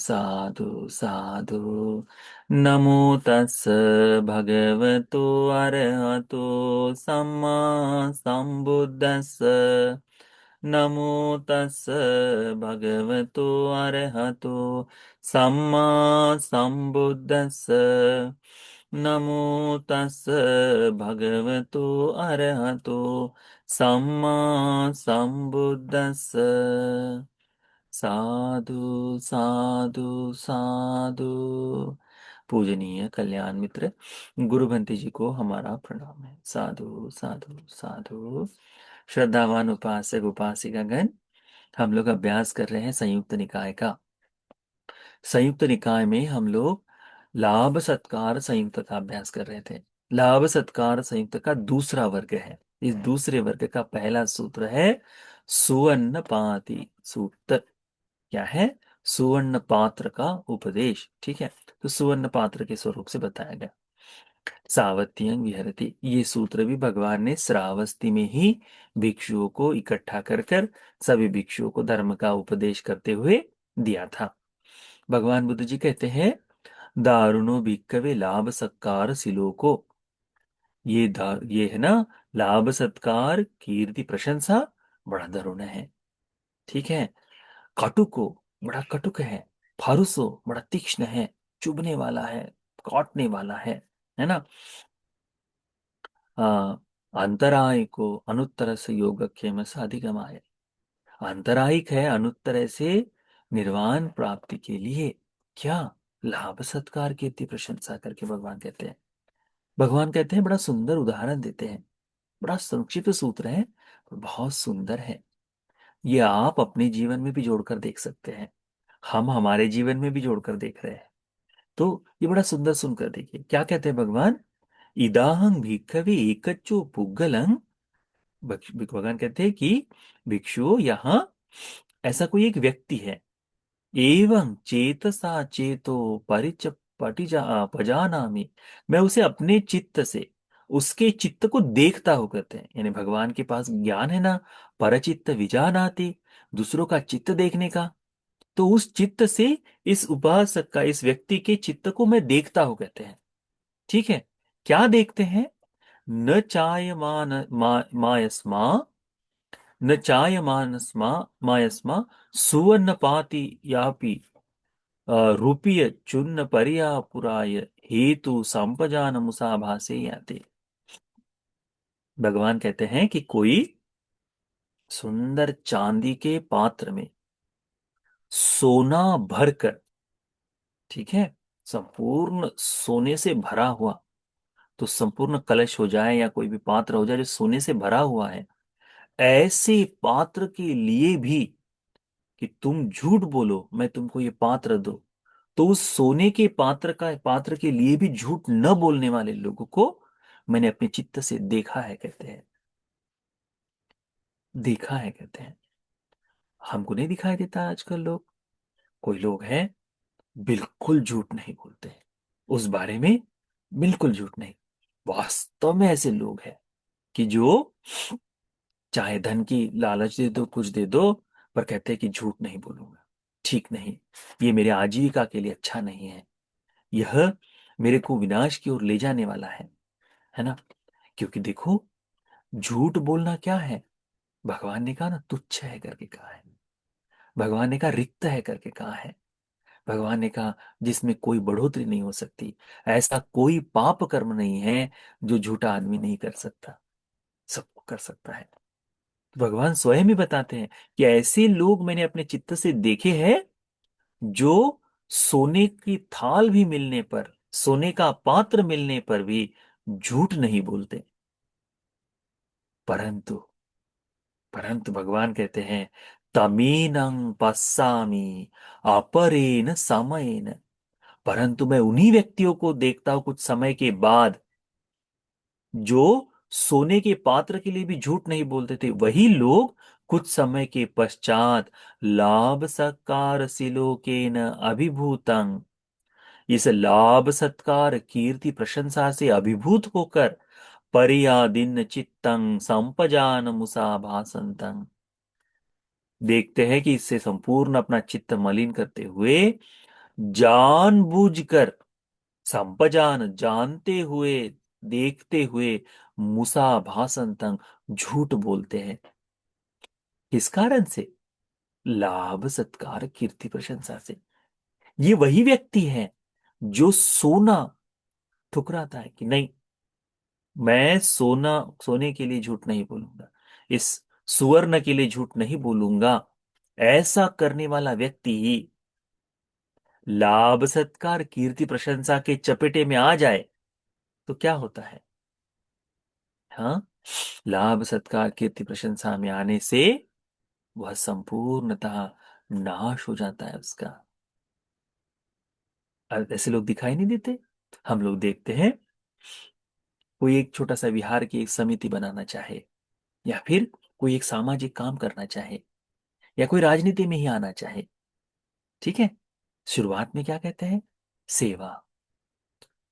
साधु साधु। नमो तस् भगवतो अरहतो सम्मा संबुद्दस्स। नमो तस् भगवतो अरहतो सम्मा संबुद्दस्स। नमो तस् भगवतो अरहतो सम्मा संबुद्दस्स। साधु साधु साधु। पूजनीय कल्याण मित्र गुरु भंते जी को हमारा प्रणाम है। साधु साधु साधु। श्रद्धावान उपासक उपासिकागण, हम लोग अभ्यास कर रहे हैं संयुक्त निकाय का। संयुक्त निकाय में हम लोग लाभ सत्कार संयुक्त का अभ्यास कर रहे थे। लाभ सत्कार संयुक्त का दूसरा वर्ग है। इस दूसरे वर्ग का पहला सूत्र है सुवर्ण पाति सूत्र। क्या है? सुवर्ण पात्र का उपदेश। ठीक है, तो सुवर्ण पात्र के स्वरूप से बताया गया। सावत्यं विहरति, ये सूत्र भी भगवान ने श्रावस्ती में ही भिक्षुओं को इकट्ठा कर कर सभी भिक्षुओं को धर्म का उपदेश करते हुए दिया था। भगवान बुद्ध जी कहते हैं, दारुणो भिक्खवे लाभ सत्कार सिलोको। ये है ना, लाभ सत्कार कीर्ति प्रशंसा बड़ा दारुण है। ठीक है। कटुको, बड़ा कटुक है। फारुसो, बड़ा तीक्ष्ण है, चुभने वाला है, काटने वाला है ना। आ, अंतराय को अनुत्तर से योगक्षेम साधिगमाय। आंतरायिक है अनुत्तर से निर्वाण प्राप्ति के लिए। क्या? लाभ सत्कार कीर्ति प्रशंसा करके भगवान कहते हैं। भगवान कहते हैं, बड़ा सुंदर उदाहरण देते हैं। बड़ा संक्षिप्त सूत्र है, पर बहुत सुंदर है। ये आप अपने जीवन में भी जोड़कर देख सकते हैं, हम हमारे जीवन में भी जोड़कर देख रहे हैं। तो ये बड़ा सुंदर सुनकर देखिए क्या कहते हैं भगवान। इदाहं भिक्खवे एकच्चो पुग्गलं। भगवान कहते हैं कि भिक्षु, यहाँ ऐसा कोई एक व्यक्ति है। एवं चेतसा चेतो परिच पटिजा पजानामि। मैं उसे अपने चित्त से उसके चित्त को देखता हूं, कहते हैं। यानी भगवान के पास ज्ञान है ना, परचित्त विजानाति, दूसरों का चित्त देखने का। तो उस चित्त से इस उपासक का, इस व्यक्ति के चित्त को मैं देखता हूं, कहते हैं। ठीक है। क्या देखते हैं? न चायमान मायस्मा, न चायमानस्मा मायस्मा सुवर्ण पाति यापि रूपीय चूर्ण पर्यापुराय हेतु संपजान मुसाभासे याते। भगवान कहते हैं कि कोई सुंदर चांदी के पात्र में सोना भरकर, ठीक है, संपूर्ण सोने से भरा हुआ, तो संपूर्ण कलश हो जाए या कोई भी पात्र हो जाए जो सोने से भरा हुआ है, ऐसे पात्र के लिए भी कि तुम झूठ बोलो मैं तुमको ये पात्र दो, तो उस सोने के पात्र के लिए भी झूठ न बोलने वाले लोगों को मैंने अपने चित्त से देखा है, कहते हैं। देखा है, कहते हैं। हमको नहीं दिखाई देता आजकल लोग। कोई लोग हैं बिल्कुल झूठ नहीं बोलते उस बारे में, बिल्कुल झूठ नहीं। वास्तव में ऐसे लोग हैं कि जो चाहे धन की लालच दे दो, कुछ दे दो, पर कहते हैं कि झूठ नहीं बोलूंगा, ठीक नहीं, ये मेरे आजीविका के लिए अच्छा नहीं है, यह मेरे को विनाश की ओर ले जाने वाला है ना। क्योंकि देखो, झूठ बोलना क्या है? भगवान ने कहा ना, तुच्छ है करके कहा है। भगवान ने कहा रिक्त है करके कहा है। भगवान ने कहा जिसमें कोई बढ़ोतरी नहीं हो सकती। ऐसा कोई पाप कर्म नहीं है जो झूठा आदमी नहीं कर सकता, सबको कर सकता है। तो भगवान स्वयं ही बताते हैं कि ऐसे लोग मैंने अपने चित्त से देखे हैं जो सोने की थाल भी मिलने पर, सोने का पात्र मिलने पर भी झूठ नहीं बोलते। परंतु परंतु भगवान कहते हैं, तमीनं पश्यामि अपरेण समयेन। परंतु मैं उन्हीं व्यक्तियों को देखता हूं कुछ समय के बाद जो सोने के पात्र के लिए भी झूठ नहीं बोलते थे। वही लोग कुछ समय के पश्चात लाभ सत्कार सिलोकेन अभिभूतं, इस लाभ सत्कार कीर्ति प्रशंसा से अभिभूत होकर परियादिन चित्तं संपजान मुसा देखते हैं कि इससे संपूर्ण अपना चित्त मलिन करते हुए जानबूझकर, संपजान, जानते हुए, देखते हुए, मुसा भासन तंग, झूठ बोलते हैं। किस कारण से? लाभ सत्कार कीर्ति प्रशंसा से। ये वही व्यक्ति है जो सोना ठुकराता है कि नहीं, मैं सोने के लिए झूठ नहीं बोलूंगा, इस सुवर्ण के लिए झूठ नहीं बोलूंगा। ऐसा करने वाला व्यक्ति ही लाभ सत्कार कीर्ति प्रशंसा के चपेटे में आ जाए तो क्या होता है? हाँ, लाभ सत्कार कीर्ति प्रशंसा में आने से वह संपूर्णतः नाश हो जाता है उसका। ऐसे लोग दिखाई नहीं देते? हम लोग देखते हैं, कोई एक छोटा सा विहार की एक समिति बनाना चाहे, या फिर कोई एक सामाजिक काम करना चाहे, या कोई राजनीति में ही आना चाहे, ठीक है, शुरुआत में क्या कहते हैं? सेवा।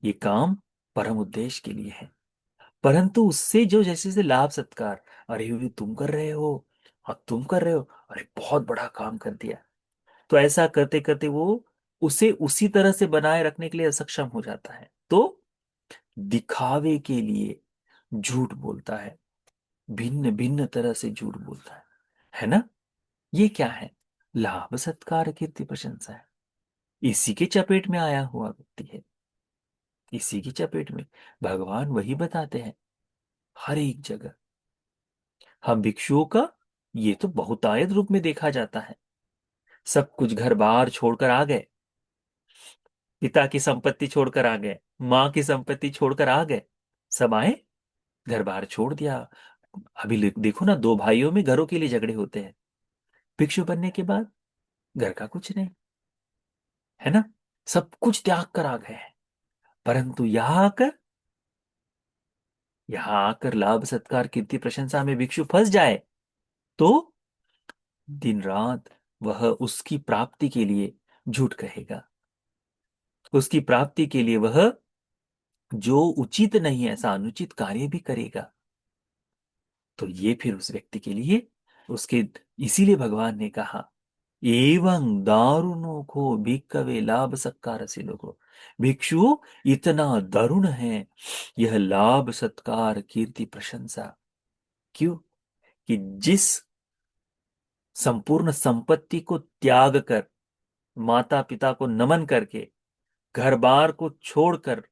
ये काम परम उद्देश्य के लिए है। परंतु उससे जो जैसे जैसे लाभ सत्कार, अरे ये तुम कर रहे हो, हाँ तुम कर रहे हो, अरे बहुत बड़ा काम कर दिया, तो ऐसा करते करते वो उसे उसी तरह से बनाए रखने के लिए असक्षम हो जाता है, तो दिखावे के लिए झूठ बोलता है, भिन्न भिन्न तरह से झूठ बोलता है ना? ये क्या है? लाभ सत्कार कीर्ति प्रशंसा है। इसी के चपेट में आया हुआ व्यक्ति है, इसी की चपेट में। भगवान वही बताते हैं हर एक जगह। हम भिक्षुओं का ये तो बहुतायत रूप में देखा जाता है। सब कुछ घर बार छोड़कर आ गए, पिता की संपत्ति छोड़कर आ गए, माँ की संपत्ति छोड़कर आ गए, सब आए, घर बार छोड़ दिया। अभी देखो ना, दो भाइयों में घरों के लिए झगड़े होते हैं, भिक्षु बनने के बाद घर का कुछ नहीं, है ना, सब कुछ त्याग कर आ गए हैं। परंतु यहां आकर लाभ सत्कार कीर्ति प्रशंसा में भिक्षु फंस जाए तो दिन रात वह उसकी प्राप्ति के लिए झूठ कहेगा, उसकी प्राप्ति के लिए वह जो उचित नहीं है ऐसा अनुचित कार्य भी करेगा। तो ये फिर उस व्यक्ति के लिए उसके, इसीलिए भगवान ने कहा, एवं दारुणों को भिक्कवे लाभ सत्कार से लोगो। भिक्षु इतना दारुण है यह लाभ सत्कार कीर्ति प्रशंसा। क्यों? कि जिस संपूर्ण संपत्ति को त्याग कर, माता पिता को नमन करके, घर बार को छोड़कर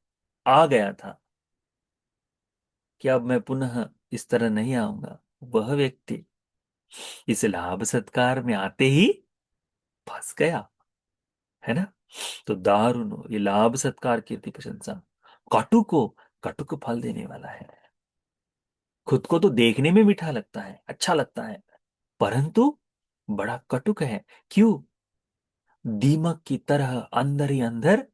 आ गया था कि अब मैं पुनः इस तरह नहीं आऊंगा, वह व्यक्ति इस लाभ सत्कार में आते ही फंस गया, है ना? तो दारुण ये लाभ सत्कार कीर्ति प्रशंसा कटु को फल देने वाला है। खुद को तो देखने में मीठा लगता है, अच्छा लगता है, परंतु बड़ा कटुक है। क्यों? दीमक की तरह अंदर ही अंदर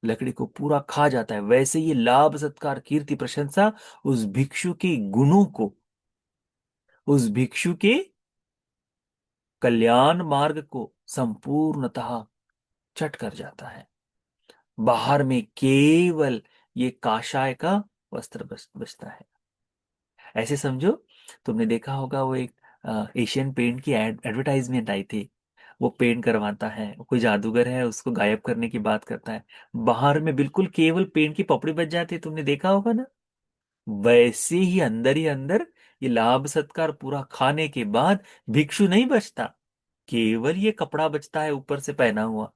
लकड़ी को पूरा खा जाता है। वैसे ये लाभ सत्कार कीर्ति प्रशंसा उस भिक्षु के गुणों को, उस भिक्षु के कल्याण मार्ग को संपूर्णतः चट कर जाता है। बाहर में केवल ये काशाय का वस्त्र बचता है। ऐसे समझो, तुमने देखा होगा वो एक एशियन पेंट की एडवर्टाइजमेंट आई थी। वो पेंट करवाता है, कोई जादूगर है, उसको गायब करने की बात करता है, बाहर में बिल्कुल केवल पेंट की पपड़ी बच जाती है, तुमने देखा होगा ना? वैसे ही अंदर ये लाभ सत्कार पूरा खाने के बाद भिक्षु नहीं बचता, केवल ये कपड़ा बचता है ऊपर से पहना हुआ।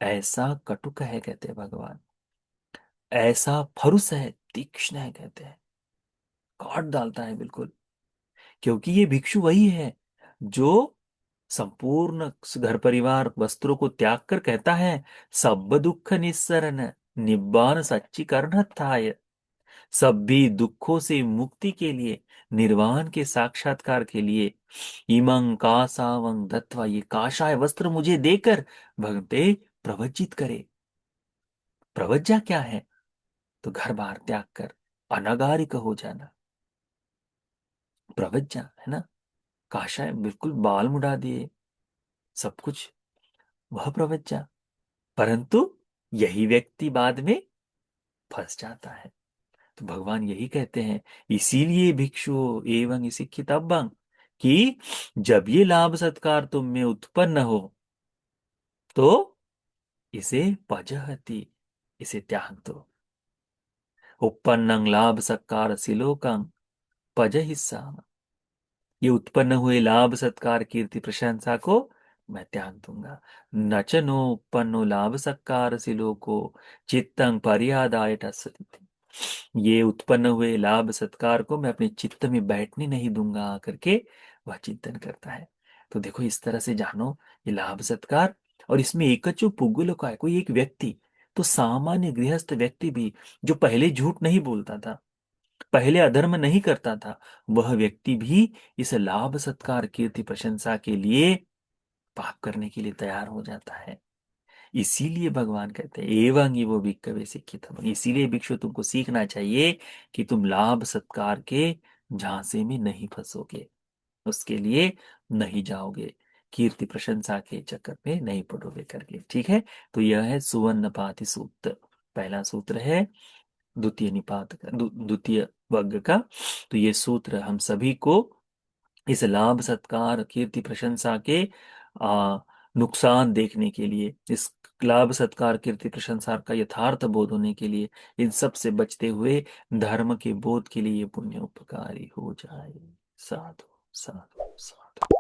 ऐसा कटुक है कहते हैं भगवान, ऐसा फरुस है, तीक्ष्ण है कहते हैं, काट डालता है बिल्कुल। क्योंकि ये भिक्षु वही है जो संपूर्ण घर परिवार वस्त्रों को त्याग कर कहता है, सब दुख निस्सरण निब्बान सच्चीकरण थाय। सभी दुखों से मुक्ति के लिए, निर्वाण के साक्षात्कार के लिए, इमं कासावं दत्वा, ये काषाय वस्त्र मुझे देकर भगते प्रवज्जित करे। प्रवज्जा क्या है? तो घर बार त्याग कर अनागारिक हो जाना, प्रवज्जा है ना। काषाय बिल्कुल बाल मुड़ा दिए, सब कुछ, वह प्रवज्जा। परंतु यही व्यक्ति बाद में फंस जाता है। तो भगवान यही कहते हैं, इसीलिए भिक्षु एवं शिक्षितव्यं, कि जब ये लाभ सत्कार तुम में उत्पन्न हो तो इसे पजहति, इसे त्याग दो। उपन्नं लाभ सत्कार सिलोकं पजहिस्साम, ये उत्पन्न हुए लाभ सत्कार कीर्ति प्रशंसा को मैं त्याग दूंगा। नचनो उत्पन्नो लाभ सत्कार सिलोको चित्तं पर्यादाय टस्सति, ये उत्पन्न हुए लाभ सत्कार को मैं अपने चित्त में बैठने नहीं दूंगा करके वह चिंतन करता है। तो देखो इस तरह से जानो ये लाभ सत्कार, और इसमें एकचो पुगुल का है, कोई एक व्यक्ति, तो सामान्य गृहस्थ व्यक्ति भी जो पहले झूठ नहीं बोलता था, पहले अधर्म नहीं करता था, वह व्यक्ति भी इस लाभ सत्कार कीर्ति प्रशंसा के लिए पाप करने के लिए तैयार हो जाता है। इसीलिए भगवान कहते हैं एवं ही वो भिक्खवे शिक्षितम्, इसीलिए भिक्षु तुमको सीखना चाहिए कि तुम लाभ सत्कार के झांसे में नहीं फंसोगे, उसके लिए नहीं जाओगे, कीर्ति प्रशंसा के चक्कर में नहीं पड़ोगे करके। ठीक है, तो यह है सुवर्णपाति सूत्र, पहला सूत्र है द्वितीय निपात का, द्वितीय वर्ग का। तो ये सूत्र हम सभी को इस लाभ सत्कार कीर्ति प्रशंसा के आ, नुकसान देखने के लिए, इस लाभ सत्कार कीर्ति प्रशंसा का यथार्थ बोध होने के लिए, इन सब से बचते हुए धर्म के बोध के लिए ये पुण्य उपकारी हो जाए। साधु साधु साधु।